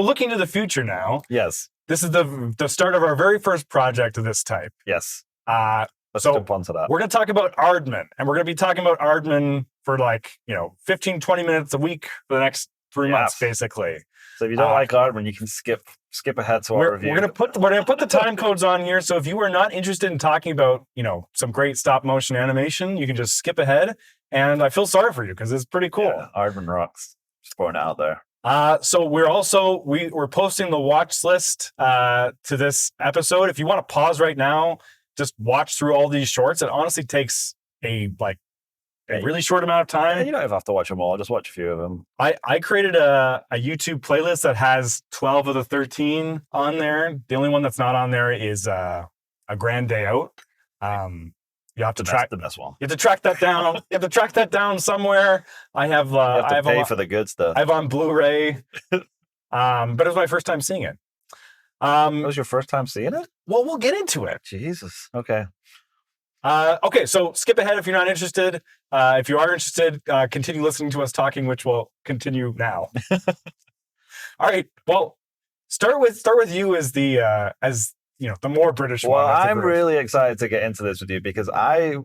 Looking to the future now, Yes. this is the start of our very first project of this type. Yes. Let's So jump onto that. we're going to talk about Aardman, and we're going to be talking about Aardman for 15, 20 minutes a week for the next 3 months, basically. So if you don't like Aardman, you can skip ahead to our review. We're gonna put the time codes on here. So if you are not interested in talking about some great stop motion animation, you can just skip ahead. And I feel sorry for you because it's pretty cool. Yeah, Aardman rocks. Just throwing it out there. So we're posting the watch list to this episode. If you want to pause right now, just watch through all these shorts. It honestly takes a really short amount of time. Yeah, you don't have to watch them all. Just watch a few of them. I created a YouTube playlist that has 12 of the 13 on there. The only one that's not on there is A Grand Day Out. You have to track the best one. You have to track that down. You have to track that down somewhere. I have. You have to pay for the good stuff. I have on Blu-ray. But it was my first time seeing it. It was your first time seeing it? Well, we'll get into it. Jesus. Okay. Okay, so skip ahead if you're not interested. If you are interested, continue listening to us talking, which will continue now. All right. Well, start with you as the more British one. Well, I'm really excited to get into this with you because I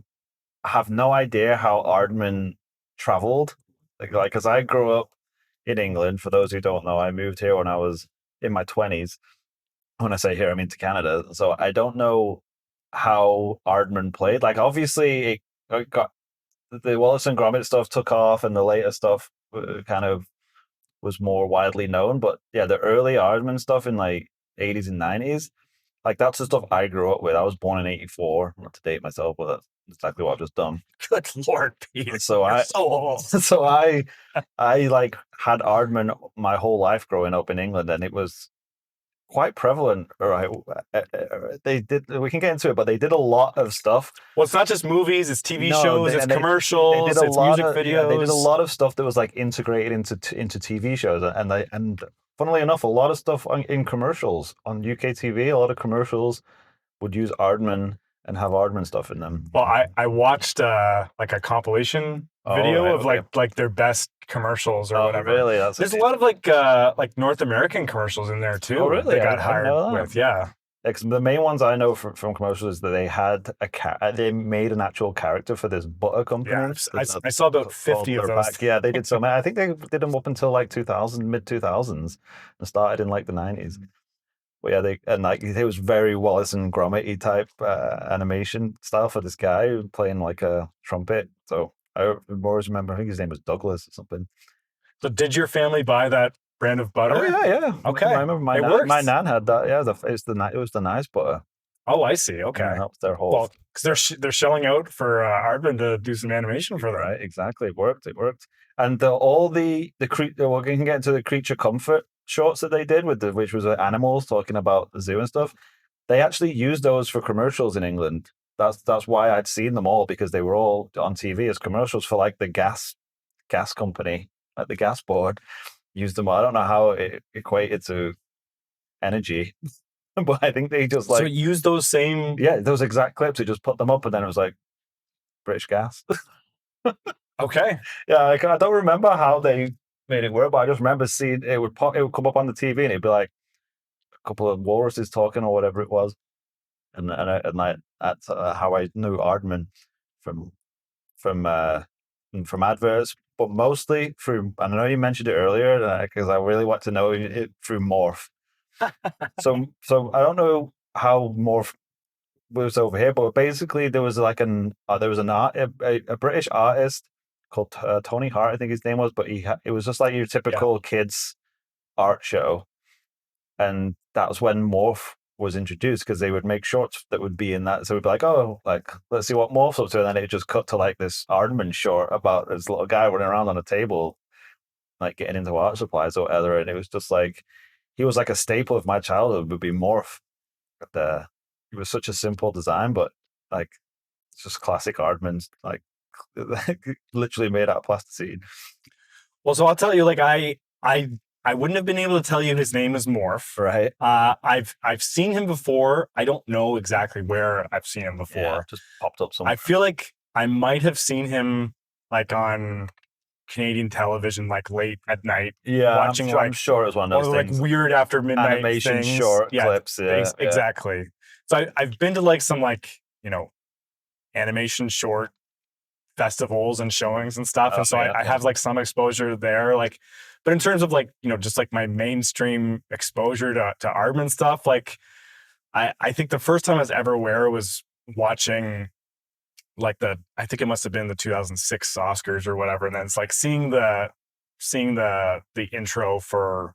have no idea how Aardman traveled. Because I grew up in England. For those who don't know, I moved here when I was in my 20s. When I say here, I mean to Canada. So I don't know how Aardman played. Like, obviously, it got the Wallace and Gromit stuff took off, and the later stuff kind of was more widely known. But yeah, the early Aardman stuff in 80s and 90s, that's the stuff I grew up with. I was born in 84. Not to date myself, but that's exactly what I've just done. Good Lord, Pete. So I had Aardman my whole life growing up in England, and it was quite prevalent. Right, we can get into it, but they did a lot of stuff. Well, it's not just movies; it's TV shows, it's commercials, it's music videos. Yeah, they did a lot of stuff that was integrated into TV shows, and funnily enough, a lot of stuff in commercials on UK TV. A lot of commercials would use Aardman and have Aardman stuff in them. Well, I watched a compilation video of their best commercials or whatever. Really? There's a lot of North American commercials in there too. Oh, really? They got hired with, yeah. The main ones I know from commercials is that they had they made an actual character for this butter company. Yeah, I saw about 50 of those. Yeah, they did so many. I think they did them up until mid 2000s, and started in the 90s. But yeah, it was very Wallace and Gromit type animation style for this guy playing a trumpet. So I always remember, I think his name was Douglas or something. So did your family buy that brand of butter? Oh yeah. Okay. I remember my nan had that. Yeah, it was the nice butter. Oh, I see. Okay. Yeah, that's their whole. Well, because they're shelling out for Aardman to do some animation for them. Right, exactly. It worked. And we can get into the creature comfort shorts that they did which was animals talking about the zoo and stuff. They actually used those for commercials in England. That's why I'd seen them all, because they were all on TV as commercials for the gas company, the gas board. Used them. I don't know how it equated to energy, but I think they just so use those same those exact clips. They just put them up, and then it was British Gas. Okay. Yeah, I don't remember how they made it work, but I just remember seeing it would come up on the TV, and it'd be a couple of walruses talking or whatever it was, and that's how I knew Aardman from adverts, but mostly through. I know you mentioned it earlier because I really want to know it through Morph. so I don't know how Morph was over here, but basically there was a British artist called Tony Hart, I think his name was, but it was just your typical kids art show, and that was when Morph was introduced, because they would make shorts that would be in that. So we'd be let's see what Morph's up to, and then it just cut to this Aardman short about this little guy running around on a table, getting into art supplies or whatever, and it was just he was a staple of my childhood would be Morph. It was such a simple design, but it's just classic Aardman's, literally made out of plasticine. Well, so I'll tell you, I wouldn't have been able to tell you his name is Morph. Right. I've seen him before. I don't know exactly where I've seen him before. Yeah, just popped up somewhere. I feel like I might have seen him on Canadian television like late at night. Yeah, watching I'm sure it was one of or those like things. weird after midnight Animation things. short clips. Yeah, exactly. So I've been to like some like, animation short festivals and showings and stuff. And so I have like some exposure there. Like, but in terms of like, just like my mainstream exposure to Aardman stuff, like I think the first time I was ever aware was watching like I think it must have been the 2006 Oscars or whatever. And then it's like seeing the intro for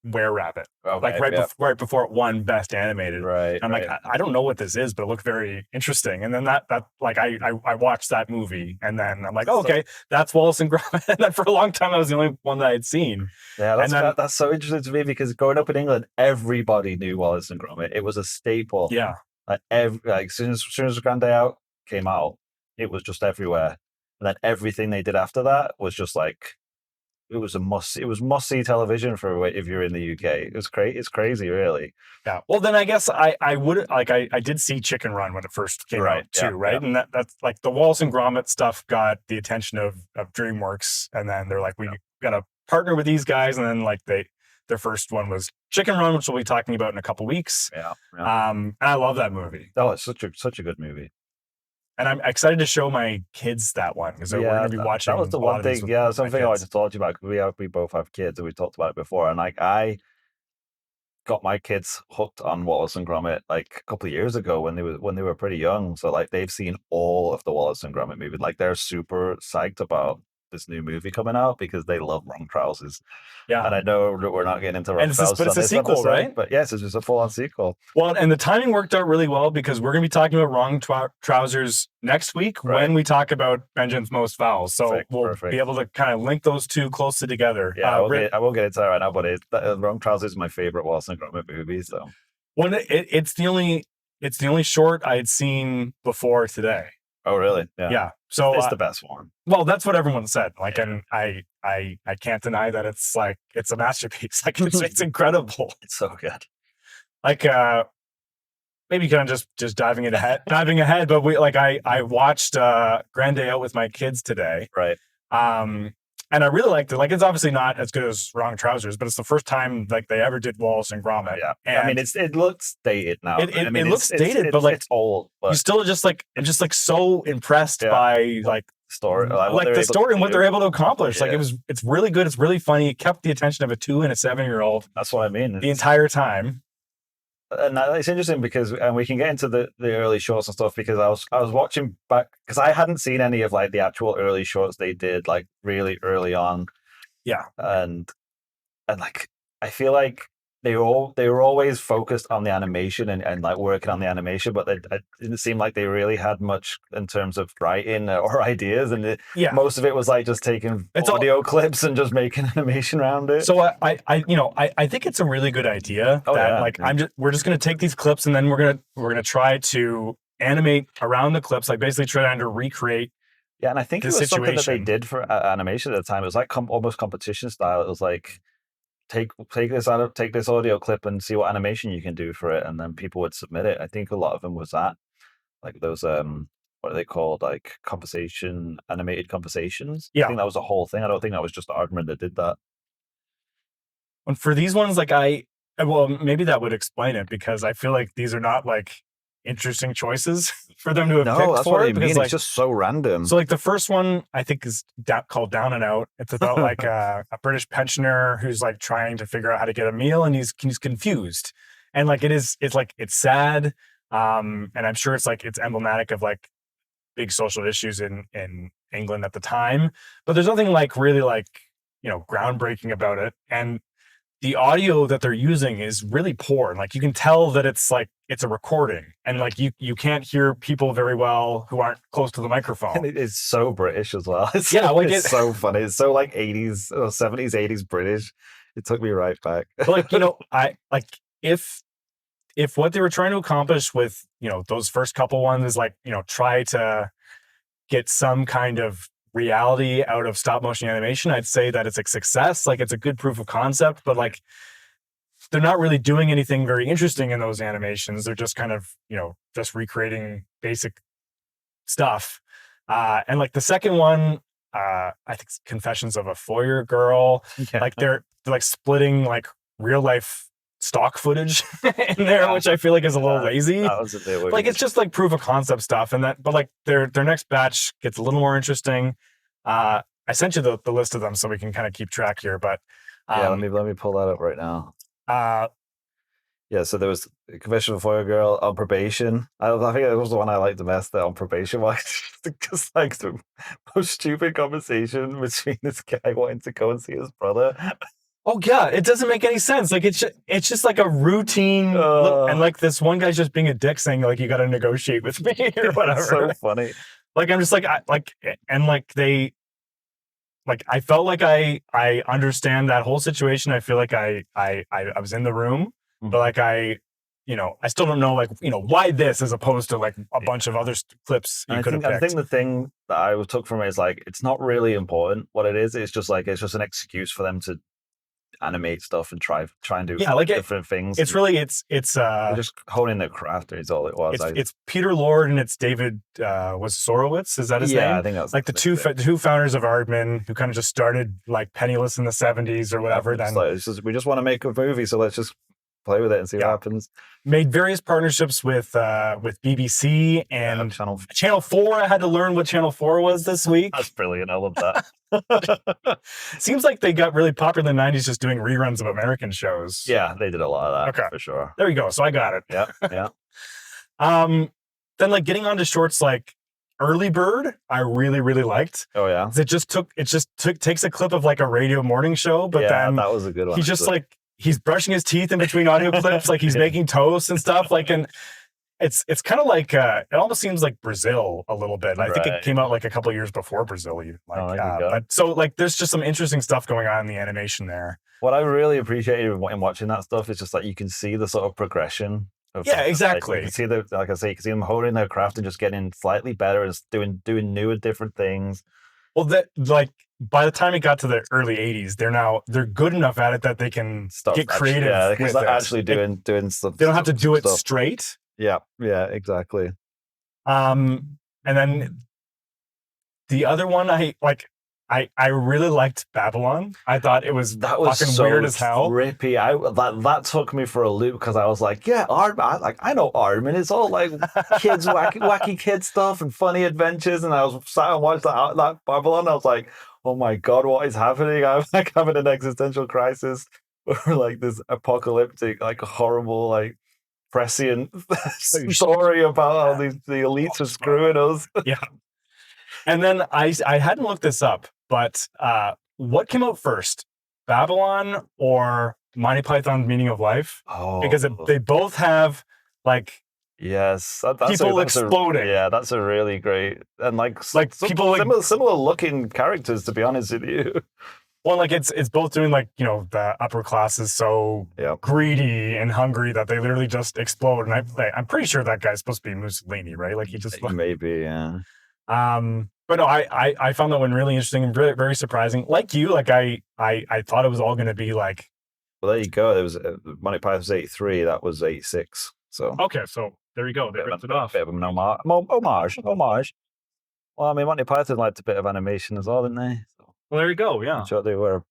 Were Rabbit, like right before it won Best Animated. Right. I'm like, I don't know what this is, but it looked very interesting. And then that like I watched that movie, and then I'm like, oh, okay, that's Wallace and Gromit. And then for a long time, I was the only one that I'd seen. Yeah, that's so interesting to me because growing up in England, everybody knew Wallace and Gromit. It was a staple. Yeah, like as soon as Grand Day Out came out, it was just everywhere. And then everything they did after that was just like. It was must see television for if you're in the UK. It's crazy, really. Yeah. Well, then I guess I would like I did see Chicken Run when it first came out too, right? Yeah. And that's like the Wallace and Gromit stuff got the attention of DreamWorks, and then they're like, we got to partner with these guys, and then like their first one was Chicken Run, which we'll be talking about in a couple weeks. Yeah. And I love that movie. Oh, it's such a good movie. And I'm excited to show my kids that one because we're going to be watching. That was the one thing. Yeah, something I wanted to talk to you about. We both have kids, and we talked about it before. And like I got my kids hooked on Wallace and Gromit like a couple of years ago when they were pretty young. So like they've seen all of the Wallace and Gromit movies. Like they're super psyched about this new movie coming out because they love Wrong Trousers. Yeah. And I know that we're not getting into Wrong Trousers. But it's a sequel, episode, right? But yes, it's just a full-on sequel. Well, and the timing worked out really well because we're going to be talking about Wrong Trousers next week when we talk about Vengeance Most Foul. So we'll be able to kind of link those two closely together. Yeah, I won't get into that right now, but Wrong Trousers is my favorite Wallace and Gromit movie. So it's the only short I'd seen before today. Oh, really? Yeah. So it's the best one. Well, that's what everyone said. Like, and I can't deny that it's a masterpiece. Like, it's incredible. It's so good. Like, maybe kind of just diving ahead. But I watched Grand Day Out with my kids today. Right. And I really liked it. Like, it's obviously not as good as Wrong Trousers, but it's the first time like they ever did Wallace and Gromit. Yeah, and I mean, it looks dated now. It looks dated, but like it's old. But you're still just so impressed by like story, the story and what they're able to accomplish. Yeah. Like it's really good. It's really funny. It kept the attention of a 2 and a 7-year-old. That's what I mean. The entire time. And it's interesting because, and we can get into the early shorts and stuff because I was watching back because I hadn't seen any of like the actual early shorts they did like really early on. Yeah, and like I feel like they were always focused on the animation and like working on the animation, but it didn't seem like they really had much in terms of writing or ideas. And most of it was like just taking audio clips and just making animation around it. So I think it's a really good idea we're just gonna take these clips and then we're gonna try to animate around the clips, like basically trying to recreate. Yeah, and I think it was something that they did for animation at the time. It was like almost competition style. It was like. Take this audio clip and see what animation you can do for it, and then people would submit it. I think a lot of them was that, like those what are they called, like animated conversations. Yeah, I think that was a whole thing. I don't think that was just Aardman that did that. And for these ones, like maybe that would explain it because I feel like these are not like interesting choices for them to have picked that's for what it. I mean. Because, it's just so random. So like the first one I think is called Down and Out. It's about like a British pensioner who's like trying to figure out how to get a meal and he's confused. And like it's sad. And I'm sure it's emblematic of like big social issues in England at the time. But there's nothing like really like, groundbreaking about it. And the audio that they're using is really poor. Like you can tell that it's a recording and like you can't hear people very well who aren't close to the microphone. And it is so British as well. It's so funny. It's so like 80s or 70s, 80s British. It took me right back. Like, I like if what they were trying to accomplish with, those first couple ones is like, try to get some kind of reality out of stop motion animation, I'd say that it's a success. Like it's a good proof of concept, but like they're not really doing anything very interesting in those animations. They're just kind of, just recreating basic stuff. And like the second one, I think it's Confessions of a Foyer Girl. Yeah. Like they're like splitting like real life stock footage in there, which I feel like is a little lazy. That was a bit weird. Like it's just like proof of concept stuff, and that. But like their next batch gets a little more interesting. I sent you the list of them so we can kind of keep track here. But yeah, let me pull that up right now. Yeah, so there was Confession of a Foyer Girl on Probation. I think it was the one I liked the best. That on Probation was just like the most stupid conversation between this guy wanting to go and see his brother. Oh yeah, it doesn't make any sense. Like it's just like a routine, and like this one guy's just being a dick, saying like you got to negotiate with me or whatever. It's so funny. Like I'm just like I felt like I understand that whole situation. I feel like I was in the room, but like I still don't know like why this as opposed to like a bunch of other clips you could have picked. I think the thing that I took from it is like it's not really important what it is. It's just an excuse for them to animate stuff and try and do different things. It's really it's just honing their craft is all it was. It's Peter Lord and it's David was Sorowitz, is that his name? Yeah, I think that's like the two founders of Aardman who kind of just started like penniless in the 70s or whatever. We just want to make a movie, so let's just play with it and see what happens. Made various partnerships with BBC and Channel 4. I had to learn what Channel 4 was this week. That's brilliant. I love that. Seems like they got really popular in the 90s just doing reruns of American shows. Yeah, they did a lot of that. Okay. For sure. There you go. So I got it. Yeah. Then like getting onto shorts like Early Bird, I really, really liked. Oh yeah. It takes a clip of like a radio morning show, but then that was a good one. He just like he's brushing his teeth in between audio clips, like he's making toast and stuff. Like, and it's kind of like it almost seems like Brazil a little bit. I think it came out like a couple of years before Brazil. But so like there's just some interesting stuff going on in the animation there. What I really appreciated in watching that stuff is just like you can see the sort of progression. Exactly. You can see like I say, you can see them holding their craft and just getting slightly better and doing new and different things. Well, that like by the time it got to the early 80s, they're good enough at it that they can get creative. Yeah, they can start actually doing stuff. They don't have to do it straight. Yeah, exactly. And then the other one I really liked Babylon. I thought that was fucking so weird as hell. Trippy. That took me for a loop because I was like, yeah, Aardman. I know Aardman. It's all like kids, wacky kid stuff and funny adventures. And I was sat and watched that Babylon. I was like, oh my god, what is happening? I'm like having an existential crisis or like this apocalyptic, like horrible, like prescient story about how the elites are screwing us. Yeah. And then I hadn't looked this up, but what came out first, Babylon or Monty Python's Meaning of Life? Oh, because they both have like that's people exploding. That's a really great and like people similar looking characters. To be honest with you, well, like it's both doing like the upper class is so greedy and hungry that they literally just explode. And I'm pretty sure that guy's supposed to be Mussolini, right? Like he just maybe yeah. But no, I found that one really interesting and very, very surprising. Like you, like I thought it was all going to be like. Well, there you go. There was Monty Python's 83. That was 86. So okay, so there you go. They ripped it off. Bit of an homage. Well, I mean, Monty Python liked a bit of animation as well, didn't they? So, well, there you go. Yeah, I'm sure they were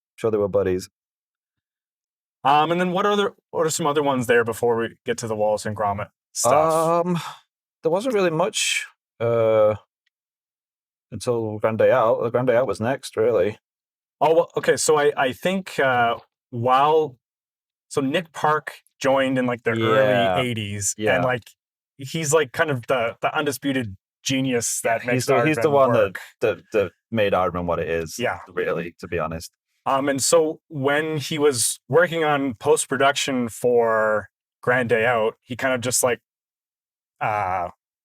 buddies. And then what are some other ones there before we get to the Wallace and Gromit stuff? There wasn't really much. Until Grand Day Out. The Grand Day Out was next, really. Oh, well, okay. So I think Nick Park joined in like the early 80s. Yeah. And like he's like kind of the undisputed genius that makes Aardman he's the one work. that made Aardman what it is. Yeah. Really, to be honest. And so when he was working on post-production for Grand Day Out, he kind of just like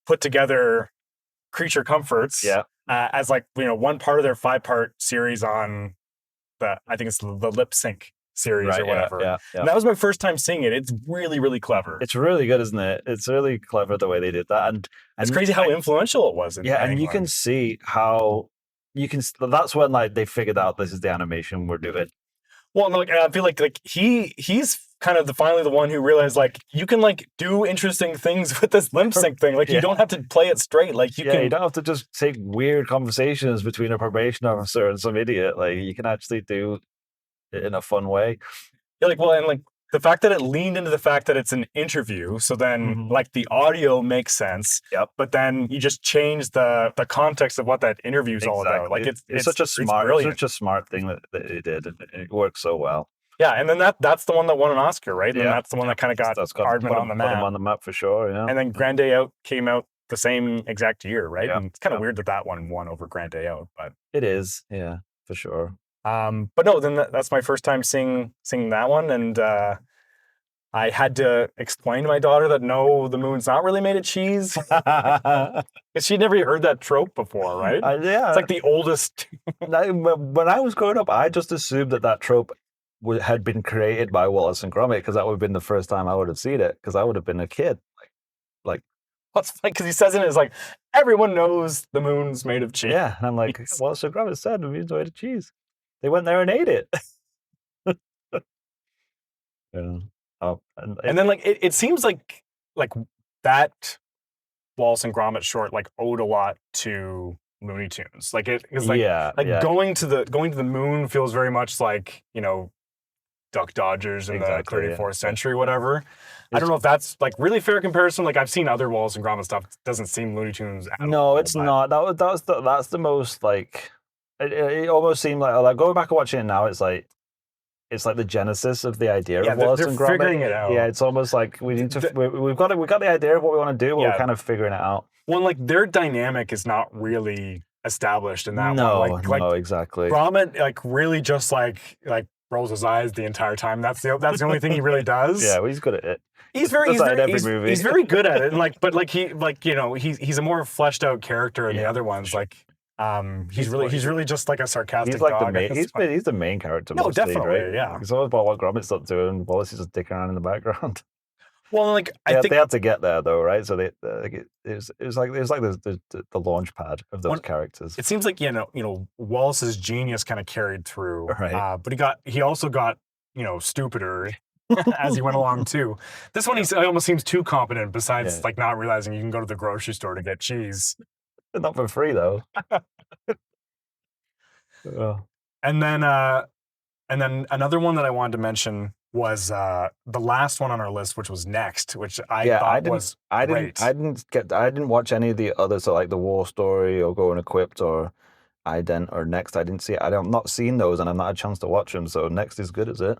put together Creature Comforts. Yeah. As like one part of their 5-part series on I think it's the lip sync series or whatever. Yeah. And that was my first time seeing it. It's really, really clever. It's really good, isn't it? It's really clever the way they did that, and it's crazy how influential it was. And you can see how that's when like they figured out this is the animation we're doing. Well, no, I feel like he's kind of finally the one who realized like you can like do interesting things with this lip sync thing. Like you don't have to play it straight. Like you you don't have to just take weird conversations between a probation officer and some idiot. Like you can actually do it in a fun way. Yeah, like well, and like the fact that it leaned into the fact that it's an interview, so then like the audio makes sense. Yep. But then you just change the context of what that interview is all about. Like it's such a smart thing that it did. It works so well. Yeah, and then that's the one that won an Oscar, right? And that's the one that kind of got Aardman on the map. Put him on the map for sure. Yeah. And then Grand Day Out came out the same exact year, right? Yeah. And it's kind of weird that one won over Grand Day Out, but it is. Yeah, for sure. But no, then that's my first time seeing that one, and I had to explain to my daughter that no, the moon's not really made of cheese, because she'd never heard that trope before, right? Yeah, it's like the oldest. When I was growing up, I just assumed that trope had been created by Wallace and Gromit, because that would have been the first time I would have seen it, because I would have been a kid. Like what's like because he says it is like everyone knows the moon's made of cheese. Yeah, and I'm like, Wallace and Gromit said the moon's made of cheese. They went there and ate it. Yeah. And then like it seems like that Wallace and Gromit short like owed a lot to Looney Tunes. Like it is like going to the moon feels very much like, you know, Duck Dodgers in the 34th century, whatever. I don't know if that's like really fair comparison. Like I've seen other Wallace and Gromit stuff. It doesn't seem Looney Tunes at all. No, it's not. That's the most like it almost seemed like going back and watching it now, it's like the genesis of the idea of Wallace and Gromit. Figuring it out. Yeah, it's almost like we need to. We've got the idea of what we want to do, but we're kind of figuring it out. Well, like their dynamic is not really established in that one. No, exactly. Gromit like really just like rolls his eyes the entire time. That's the only thing he really does. Yeah, well, he's good at it. He's very good at it. And he's a more fleshed out character in the other ones. Like he's really just like a sarcastic dog. He's the main character. No, mostly, definitely, right? yeah. It's always about what Gromit's up to, and Wallace is just dicking around in the background. Well, like I think they had to get there though, right? So it was like the launch pad of those characters. It seems like you know Wallace's genius kind of carried through, right? But he also got stupider as he went along too. This one he almost seems too competent. Besides, like not realizing you can go to the grocery store to get cheese, not for free though. And then another one that I wanted to mention was the last one on our list, which was Next, which I thought was great. I didn't watch any of the others, so like the War Story or Go Unequipped or Ident or Next. I didn't see it. I've not seen those, and I've not had a chance to watch them. So Next is good, is it?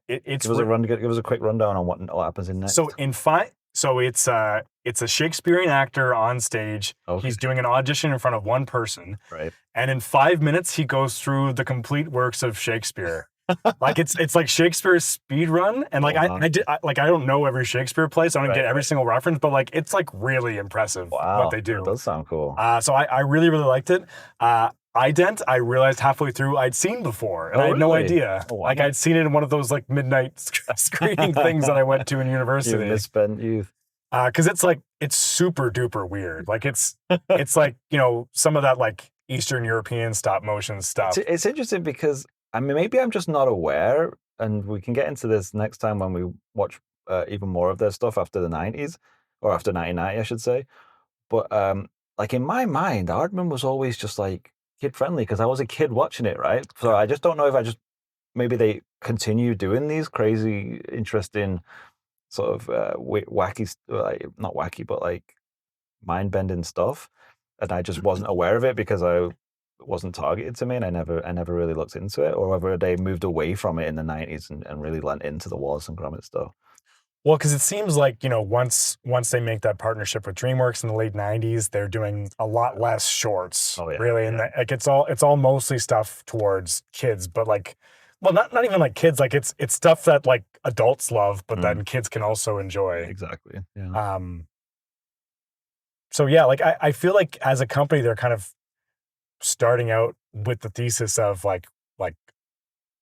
Give us a quick rundown on what happens in Next. So it's a Shakespearean actor on stage. Okay. He's doing an audition in front of one person. Right. And in 5 minutes, he goes through the complete works of Shakespeare. Like it's like Shakespeare's speed run, and like I don't know every Shakespeare play, so I don't get every single reference, but like it's like really impressive what they do. That does sound cool. So I really liked it. Ident, I realized halfway through I'd seen before, and I had no idea. Oh, wow. Like I'd seen it in one of those like midnight screening things that I went to in university. You misspent youth. Because it's super duper weird. Like it's like some of that like Eastern European stop motion stuff. It's interesting because I mean maybe I'm just not aware, and we can get into this next time when we watch even more of their stuff after the 90s or after 1990, I should say. But like in my mind, Aardman was always just like kid friendly because I was a kid watching it, right? So I just don't know if maybe they continue doing these crazy, interesting sort of wacky, not wacky, but like mind bending stuff, and I just wasn't aware of it because it wasn't targeted to me, and I never really looked into it, or whether they moved away from it in the 90s and really lent into the Wallace and Gromit stuff. Well, because it seems like, once they make that partnership with DreamWorks in the late 90s, they're doing a lot less shorts, really. And like it's all mostly stuff towards kids, but like, well, not even like kids, like it's stuff that like adults love, but then kids can also enjoy. Exactly. Yeah. So yeah, like I feel like as a company, they're kind of starting out with the thesis of like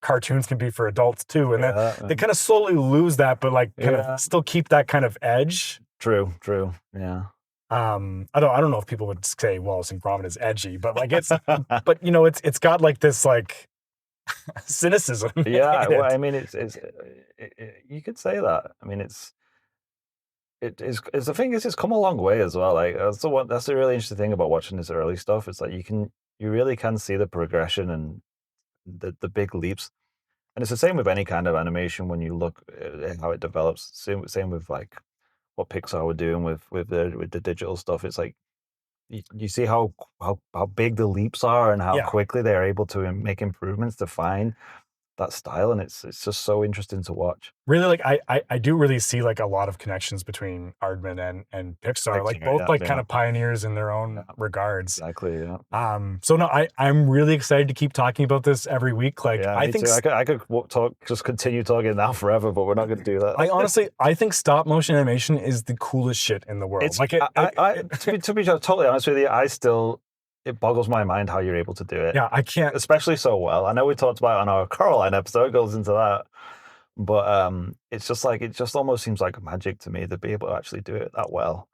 cartoons can be for adults too, and then they kind of slowly lose that, but like kind of still keep that kind of edge. True. Yeah. I don't know if people would say Wallace and Gromit is edgy, but like it's but it's got like this like Cynicism. Yeah, in well, it. I mean, you could say that. I mean, it's the thing is, it's come a long way as well. Like that's the really interesting thing about watching this early stuff. It's like you really can see the progression and the big leaps. And it's the same with any kind of animation when you look at how it develops. Same with like what Pixar were doing with the digital stuff. It's like you see how big the leaps are and how Yeah. quickly they're able to make improvements to find that style, and it's just so interesting to watch. Really, like I do really see like a lot of connections between Aardman and Pixar, like Pixar, both yeah, like kind yeah, of pioneers in their own yeah, regards. exactly, yeah. So no, I'm really excited to keep talking about this every week. Like Yeah, I me think too. I could just continue talking now forever, but we're not going to do that. I honestly I think stop motion animation is the coolest shit in the world. It's Like to be totally honest with you, it boggles my mind how you're able to do it, yeah, I can't. especially so well. I know we talked about it on our Coraline episode, it goes into that, but it's just like it just almost seems like magic to me to be able to actually do it that well.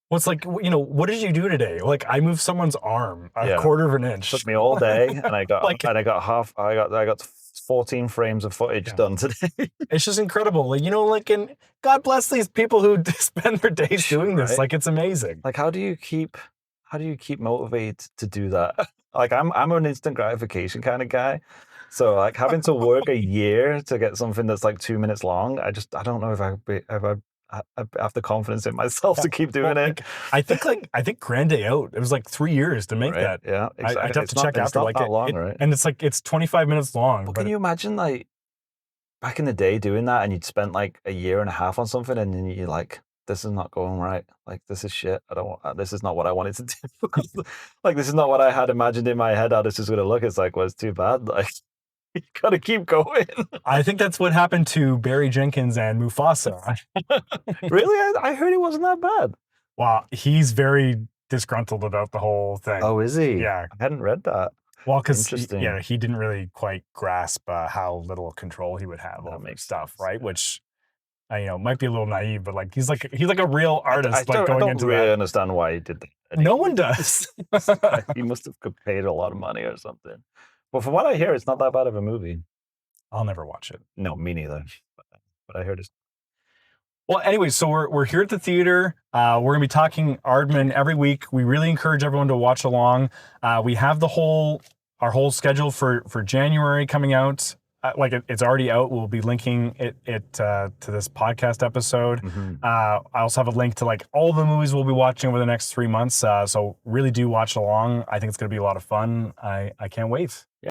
Well, it's like what did you do today? Like I moved someone's arm a Yeah, quarter of an it inch. took me all day, and I got Like I got 14 frames of footage Yeah. done today. it's just incredible. Like like and God bless these people who spend their days doing this. Right? Like it's amazing. Like, how do you keep motivated to do that? Like, I'm an instant gratification kind of guy, so like having to work a year to get something that's like 2 minutes long, I don't know if I have the confidence in myself Yeah. to keep Well, doing it. I think Grand Day Out. It was like 3 years to make Right? that. Yeah, I'd exactly. have to check It's after. not Like that long, right? and it's like it's 25 minutes long. But But can you imagine like back in the day doing that, and you'd spent like a year and a half on something, and then you're like, this is not going right. Like, this is shit. I don't want, this is not what I wanted to do. Like, this is not what I had imagined in my head how this is going to look. It's like, well, it's too bad. Like, you got to keep going. I think that's what happened to Barry Jenkins and Mufasa. Really? I heard it wasn't that bad. Wow, he's very disgruntled about the whole thing. Oh, is he? Yeah. I hadn't read that. Well, because Interesting. yeah, he didn't really quite grasp how little control he would have That over makes stuff, sense, right? yeah. Which might be a little naive, but like he's like a real artist, like I going don't into really that. understand why he did that. No one does. He must have paid a lot of money or something. But from what I hear, it's not that bad of a movie. I'll never watch it. No, me neither. But I heard it's Well, anyway, so we're here at the theater. We're gonna be talking Aardman every week. We really encourage everyone to watch along. We have our whole schedule for January coming out. It's already out. We'll be linking it to this podcast episode. I also have a link to like all the movies we'll be watching over the next 3 months. So really do watch along. I think it's gonna be a lot of fun. I can't wait.